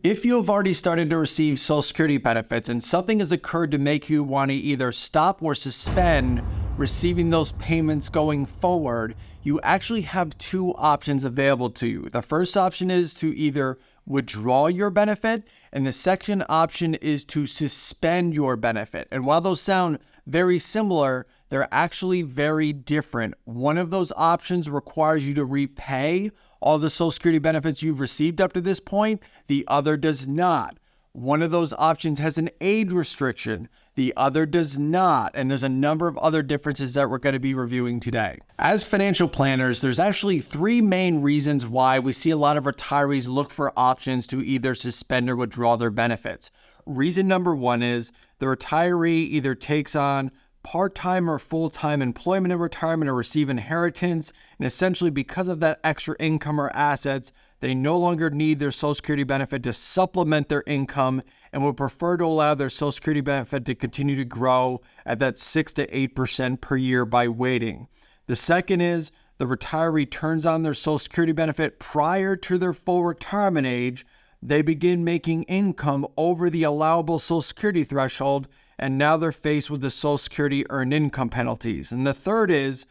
If you have already started to receive Social Security benefits and something has occurred to make you want to either stop or suspend receiving those payments going forward, you actually have two options available to you. The first option is to either withdraw your benefit, and the second option is to suspend your benefit. And while those sound very similar, they're actually very different. One of those options requires you to repay all the Social Security benefits you've received up to this point. The other does not. One of those options has an age restriction. The other does not. And there's a number of other differences that we're going to be reviewing today. As financial planners, there's actually three main reasons why we see a lot of retirees look for options to either suspend or withdraw their benefits. Reason number one is the retiree either takes on part-time or full-time employment in retirement or receive inheritance, and essentially because of that extra income or assets, they no longer need their Social Security benefit to supplement their income and would prefer to allow their Social Security benefit to continue to grow at that 6 to 8% per year by waiting. The second is the retiree turns on their Social Security benefit prior to their full retirement age. They begin making income over the allowable Social Security threshold, and now they're faced with the Social Security earned income penalties. And the third is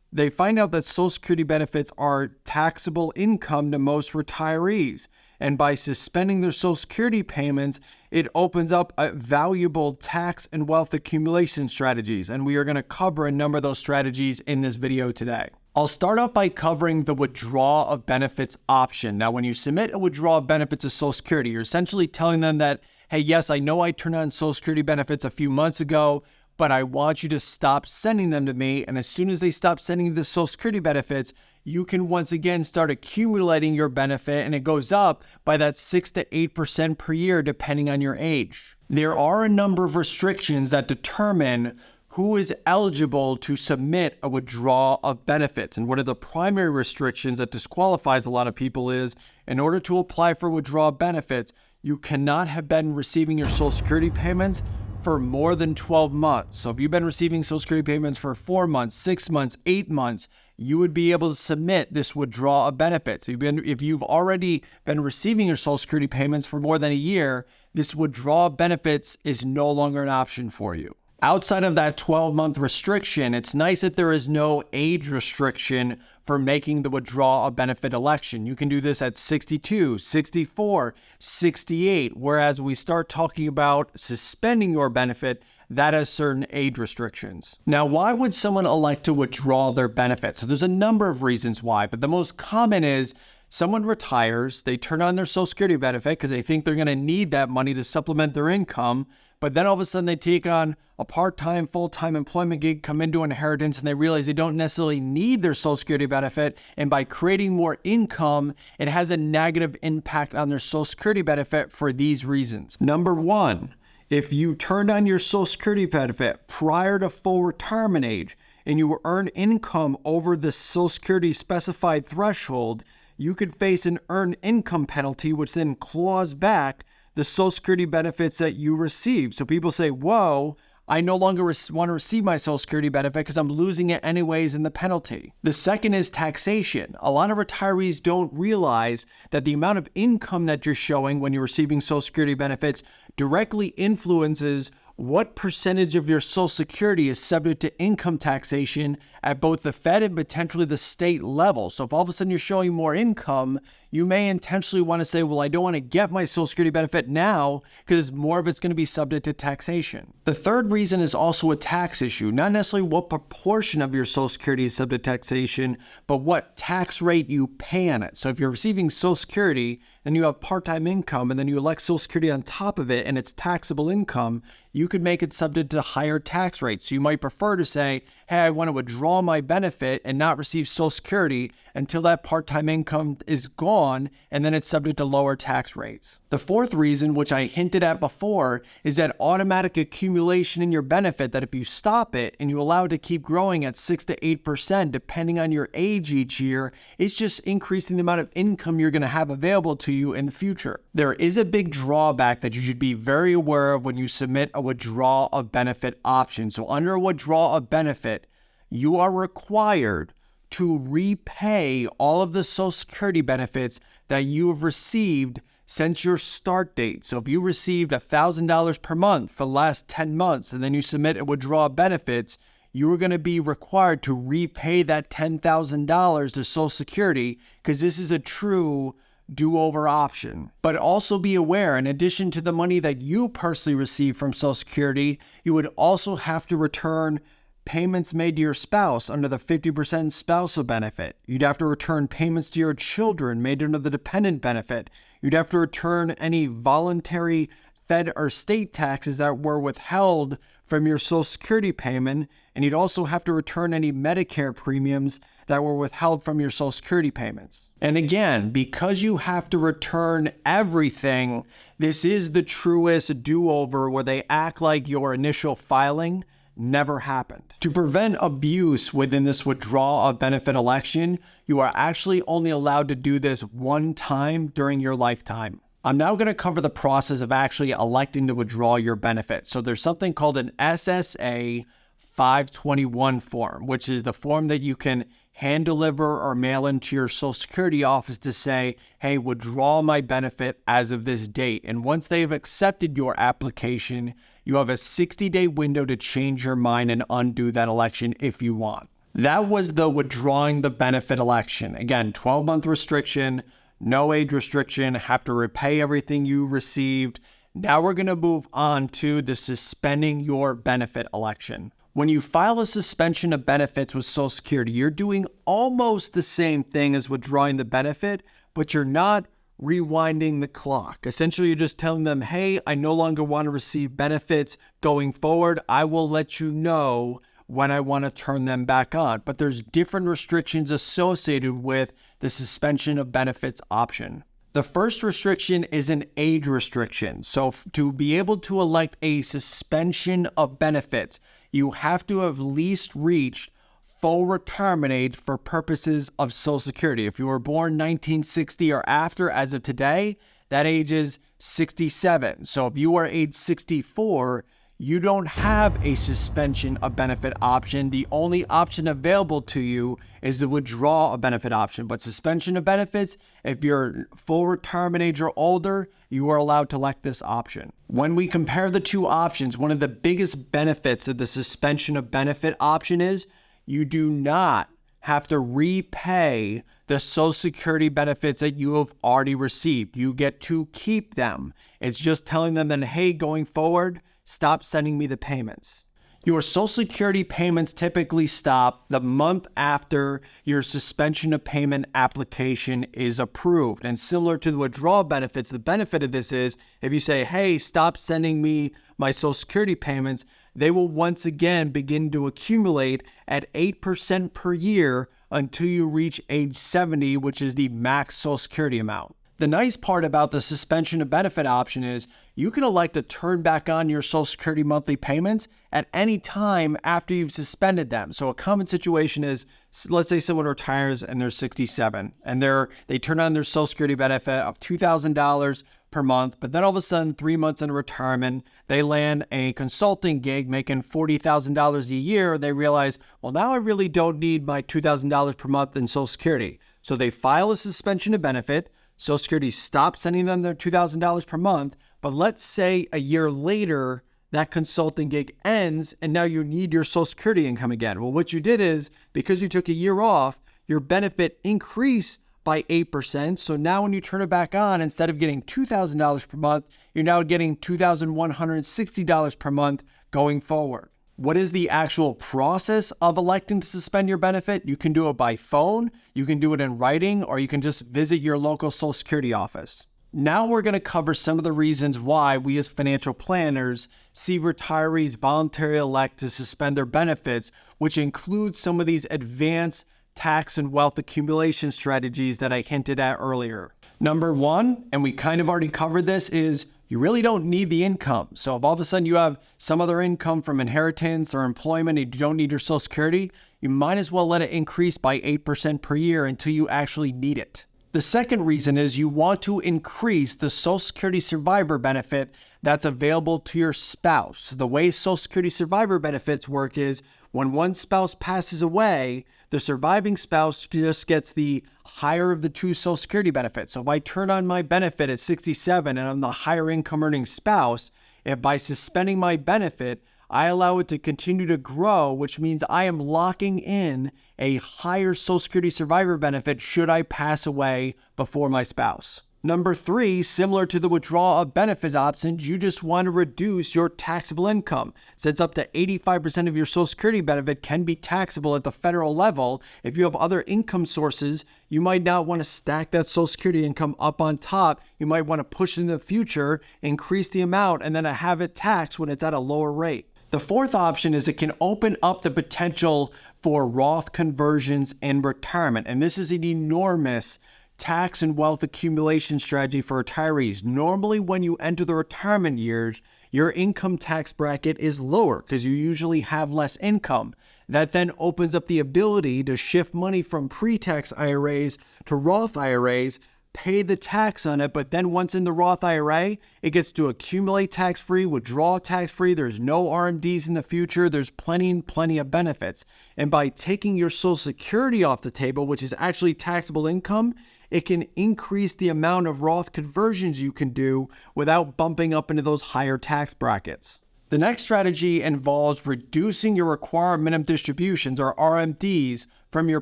they find out that Social Security benefits are taxable income to most retirees. And by suspending their Social Security payments, it opens up valuable tax and wealth accumulation strategies. And we are going to cover a number of those strategies in this video today. I'll start off by covering the withdrawal of benefits option. Now, when you submit a withdrawal of benefits to Social Security, you're essentially telling them that, hey, yes, I know I turned on Social Security benefits a few months ago, but I want you to stop sending them to me. And as soon as they stop sending you the Social Security benefits, you can once again start accumulating your benefit, and it goes up by that 6 to 8% per year, depending on your age. There are a number of restrictions that determine who is eligible to submit a withdrawal of benefits. And one of the primary restrictions that disqualifies a lot of people is, in order to apply for withdrawal benefits, you cannot have been receiving your Social Security payments for more than 12 months. So if you've been receiving Social Security payments for 4 months, 6 months, 8 months, you would be able to submit this withdrawal of benefits. If you've already been receiving your Social Security payments for more than a year, this withdrawal of benefits is no longer an option for you. Outside of that 12-month restriction, it's nice that there is no age restriction for making the withdrawal of benefit election. You can do this at 62, 64, 68, whereas we start talking about suspending your benefit, that has certain age restrictions. Now, why would someone elect to withdraw their benefit? So there's a number of reasons why, but the most common is someone retires, they turn on their Social Security benefit because they think they're going to need that money to supplement their income. But then all of a sudden they take on a part-time, full-time employment gig, come into inheritance, and they realize they don't necessarily need their Social Security benefit. And by creating more income, it has a negative impact on their Social Security benefit for these reasons. Number one, if you turned on your Social Security benefit prior to full retirement age and you earn income over the Social Security specified threshold, you could face an earned income penalty, which then claws back the Social Security benefits that you receive. So people say, whoa, I no longer want to receive my Social Security benefit because I'm losing it anyways in the penalty. The second is taxation. A lot of retirees don't realize that the amount of income that you're showing when you're receiving Social Security benefits directly influences what percentage of your Social Security is subject to income taxation at both the Fed and potentially the state level. So if all of a sudden you're showing more income, you may intentionally want to say, well, I don't want to get my Social Security benefit now because more of it's going to be subject to taxation. The third reason is also a tax issue, not necessarily what proportion of your Social Security is subject to taxation, but what tax rate you pay on it. So if you're receiving Social Security and you have part-time income and then you elect Social Security on top of it and it's taxable income, you could make it subject to higher tax rates. So you might prefer to say, hey, I want to withdraw my benefit and not receive Social Security until that part-time income is gone, and then it's subject to lower tax rates. The fourth reason, which I hinted at before, is that automatic accumulation in your benefit, that if you stop it and you allow it to keep growing at 6 to 8%, depending on your age each year, it's just increasing the amount of income you're going to have available to you in the future. There is a big drawback that you should be very aware of when you submit a withdrawal of benefit option. So under a withdrawal of benefit, you are required to repay all of the Social Security benefits that you have received since your start date. So if you received $1,000 per month for the last 10 months and then you submit a withdrawal benefits, you are going to be required to repay that $10,000 to Social Security because this is a true do-over option. But also be aware, in addition to the money that you personally receive from Social Security, you would also have to return payments made to your spouse under the 50% spousal benefit. You'd have to return payments to your children made under the dependent benefit. You'd have to return any voluntary fed or state taxes that were withheld from your Social Security payment, and you'd also have to return any Medicare premiums that were withheld from your Social Security payments. And again, because you have to return everything, this is the truest do-over where they act like your initial filing never happened. To prevent abuse within this withdrawal of benefit election, you are actually only allowed to do this one time during your lifetime. I'm now going to cover the process of actually electing to withdraw your benefit. So there's something called an SSA 521 form, which is the form that you can hand deliver or mail into your Social Security office to say, hey, withdraw my benefit as of this date. And once they've accepted your application, you have a 60-day window to change your mind and undo that election if you want. That was the withdrawing the benefit election. Again, 12-month restriction, no age restriction, have to repay everything you received. Now we're going to move on to the suspending your benefit election. When you file a suspension of benefits with Social Security, you're doing almost the same thing as withdrawing the benefit, but you're not rewinding the clock. Essentially, you're just telling them, hey, I no longer want to receive benefits going forward. I will let you know when I want to turn them back on. But there's different restrictions associated with the suspension of benefits option. The first restriction is an age restriction. So to be able to elect a suspension of benefits, you have to have at least reached full retirement age for purposes of Social Security. If you were born 1960 or after, as of today, that age is 67. So if you are age 64, you don't have a suspension of benefit option. The only option available to you is the withdrawal of benefit option. But suspension of benefits, if you're full retirement age or older, you are allowed to elect this option. When we compare the two options, one of the biggest benefits of the suspension of benefit option is you do not have to repay the Social Security benefits that you have already received. You get to keep them. It's just telling them that, hey, going forward, stop sending me the payments. Your Social Security payments typically stop the month after your suspension of payment application is approved. And similar to the withdrawal benefits, the benefit of this is if you say, hey, stop sending me my Social Security payments, they will once again begin to accumulate at 8% per year until you reach age 70, which is the max Social Security amount. The nice part about the suspension of benefit option is you can elect to turn back on your Social Security monthly payments at any time after you've suspended them. So a common situation is, let's say someone retires and they're 67 and they turn on their Social Security benefit of $2,000 per month, but then all of a sudden, 3 months into retirement, they land a consulting gig making $40,000 a year. They realize, well, now I really don't need my $2,000 per month in Social Security. So they file a suspension of benefit. Social Security stops sending them their $2,000 per month, but let's say a year later, that consulting gig ends and now you need your Social Security income again. Well, what you did is, because you took a year off, your benefit increased by 8%. So now when you turn it back on, instead of getting $2,000 per month, you're now getting $2,160 per month going forward. What is the actual process of electing to suspend your benefit? You can do it by phone, you can do it in writing, or you can just visit your local Social Security office. Now we're going to cover some of the reasons why we as financial planners see retirees voluntarily elect to suspend their benefits, which includes some of these advanced tax and wealth accumulation strategies that I hinted at earlier. Number one, and we kind of already covered this, is you really don't need the income. So if all of a sudden you have some other income from inheritance or employment and you don't need your Social Security, you might as well let it increase by 8% per year until you actually need it. The second reason is you want to increase the Social Security survivor benefit that's available to your spouse. The way Social Security survivor benefits work is When one spouse passes away, the surviving spouse just gets the higher of the two Social Security benefits. So if I turn on my benefit at 67 and I'm the higher income earning spouse, if by suspending my benefit, I allow it to continue to grow, which means I am locking in a higher Social Security survivor benefit should I pass away before my spouse. Number 3, similar to the withdrawal of benefit options, you just want to reduce your taxable income. Since up to 85% of your Social Security benefit can be taxable at the federal level, if you have other income sources, you might not want to stack that Social Security income up on top. You might want to push it into the future, increase the amount, and then have it taxed when it's at a lower rate. The 4th option is it can open up the potential for Roth conversions in retirement. And this is an enormous tax and wealth accumulation strategy for retirees. Normally, when you enter the retirement years, your income tax bracket is lower because you usually have less income. That then opens up the ability to shift money from pre-tax IRAs to Roth IRAs, pay the tax on it, but then once in the Roth IRA, it gets to accumulate tax-free, withdraw tax-free. There's no RMDs in the future. There's plenty of benefits. And by taking your Social Security off the table, which is actually taxable income, it can increase the amount of Roth conversions you can do without bumping up into those higher tax brackets. The next strategy involves reducing your required minimum distributions, or RMDs, from your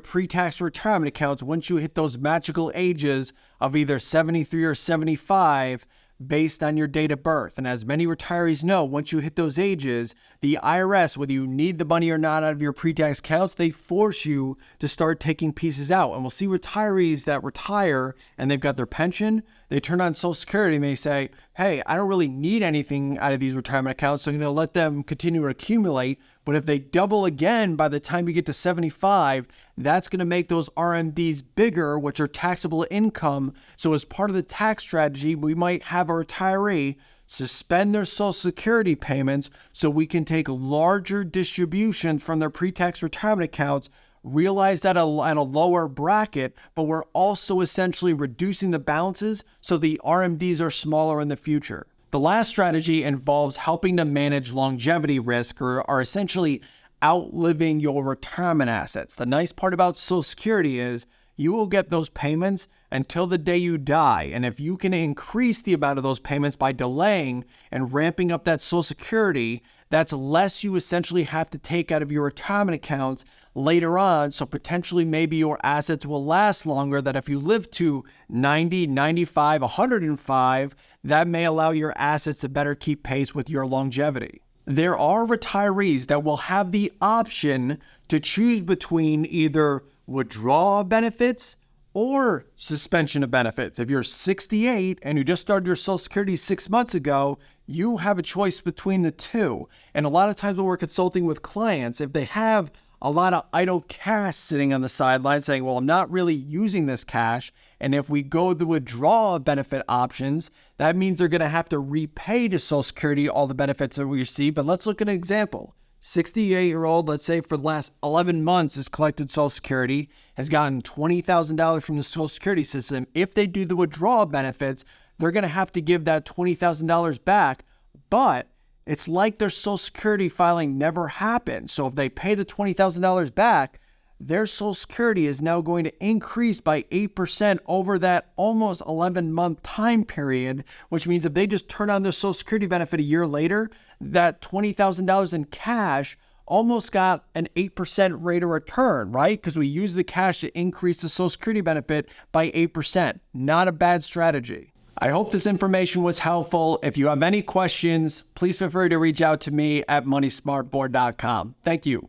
pre-tax retirement accounts once you hit those magical ages of either 73 or 75 based on your date of birth. And as many retirees know, once you hit those ages, the IRS, whether you need the money or not out of your pre-tax accounts, they force you to start taking pieces out. And we'll see retirees that retire and they've got their pension, they turn on Social Security and they say, hey, I don't really need anything out of these retirement accounts, so I'm going to let them continue to accumulate. But if they double again by the time you get to 75, that's going to make those RMDs bigger, which are taxable income. So as part of the tax strategy, we might have a retiree suspend their Social Security payments so we can take larger distributions from their pre-tax retirement accounts, realize that at a lower bracket, but we're also essentially reducing the balances so the RMDs are smaller in the future. The last strategy involves helping to manage longevity risk, or are essentially outliving your retirement assets. The nice part about Social Security is you will get those payments until the day you die. And if you can increase the amount of those payments by delaying and ramping up that Social Security, that's less you essentially have to take out of your retirement accounts later on. So potentially maybe your assets will last longer, that if you live to 90, 95, 105, that may allow your assets to better keep pace with your longevity. There are retirees that will have the option to choose between either withdrawal benefits or suspension of benefits. If you're 68 and you just started your Social Security 6 months ago, you have a choice between the two. And a lot of times when we're consulting with clients, if they have a lot of idle cash sitting on the sideline saying, well, I'm not really using this cash, and if we go the withdrawal benefit options, that means they're going to have to repay to Social Security all the benefits that we receive. But let's look at an example. 68-year-old, let's say for the last 11 months has collected Social Security, has gotten $20,000 from the Social Security system. If they do the withdrawal benefits, they're going to have to give that $20,000 back, but it's like their Social Security filing never happened. So if they pay the $20,000 back, their Social Security is now going to increase by 8% over that almost 11-month time period, which means if they just turn on their Social Security benefit a year later, that $20,000 in cash almost got an 8% rate of return, right? Because we use the cash to increase the Social Security benefit by 8%. Not a bad strategy. I hope this information was helpful. If you have any questions, please feel free to reach out to me at moneysmartboard.com. Thank you.